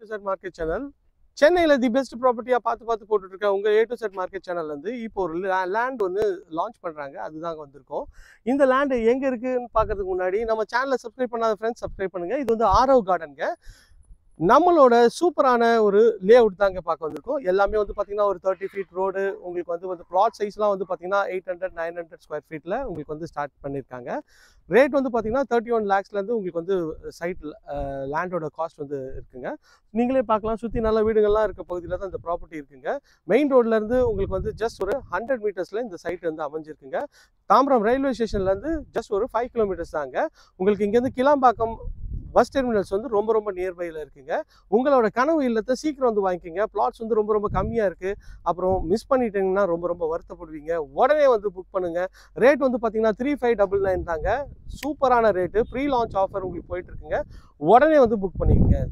to Z Market Channel. சென்னையில the best ப்ராப்பர்ட்டியா பார்த்து போட்டுட்டு இருக்க உங்க A to Z Market Channel வந்து இப்போ ஒரு லேண்ட் ஒன்று லான்ச் பண்றாங்க. அதுதாங்க வந்திருக்கோம். இந்த லேண்ட் எங்க இருக்குன்னு பார்க்கறதுக்கு முன்னாடி நம்ம சேனலை சப்ஸ்கிரைப் பண்ணாத ஃப்ரெண்ட்ஸ் சப்ஸ்கிரைப் பண்ணுங்க. இது வந்து ஆரவ் கார்டனுங்க. நம்மளோட சூப்பரான ஒரு லே அவுட் தாங்க பார்க்க வந்திருக்கோம். எல்லாமே வந்து பார்த்தீங்கன்னா ஒரு 30 ஃபீட் ரோடு. உங்களுக்கு வந்து பிளாட் சைஸ்லாம் வந்து பார்த்தீங்கன்னா 800-900 ஸ்கொயர் ஃபீட்டில் உங்களுக்கு வந்து ஸ்டார்ட் பண்ணியிருக்காங்க. ரேட் வந்து பார்த்தீங்கன்னா 31 lakhsலேருந்து உங்களுக்கு வந்து சைட் லேண்டோட காஸ்ட் வந்து இருக்குங்க. நீங்களே பார்க்கலாம், சுற்றி நல்ல வீடுகள்லாம் இருக்க பகுதியில் தான் இந்த ப்ராப்பர்ட்டி இருக்குங்க. மெயின் ரோட்லேருந்து உங்களுக்கு வந்து ஜஸ்ட் ஒரு 100 மீட்டர்ஸில் இந்த சைட் வந்து அமைஞ்சிருக்குங்க. தாம்பரம் ரயில்வே ஸ்டேஷன்லேருந்து ஜஸ்ட் ஒரு 5 கிலோமீட்டர்ஸ் தாங்க. உங்களுக்கு இங்கேருந்து கிளாம்பாக்கம் பஸ் டெர்மினல்ஸ் வந்து ரொம்ப நியர்பையில் இருக்குங்க. உங்களோட கனவு இல்லத்தை சீக்கிரம் வந்து வாங்கிக்கோங்க. பிளாட்ஸ் வந்து ரொம்ப கம்மியாக இருக்குது. அப்புறம் மிஸ் பண்ணிட்டீங்கன்னா ரொம்ப வருத்தப்படுவீங்க. உடனே வந்து புக் பண்ணுங்க. ரேட் வந்து பார்த்தீங்கன்னா 3599 தாங்க. சூப்பரான ரேட்டு. ப்ரீ லான்ச் ஆஃபர் உங்களுக்கு போயிட்டு இருக்குங்க. உடனே வந்து புக் பண்ணிக்கங்க.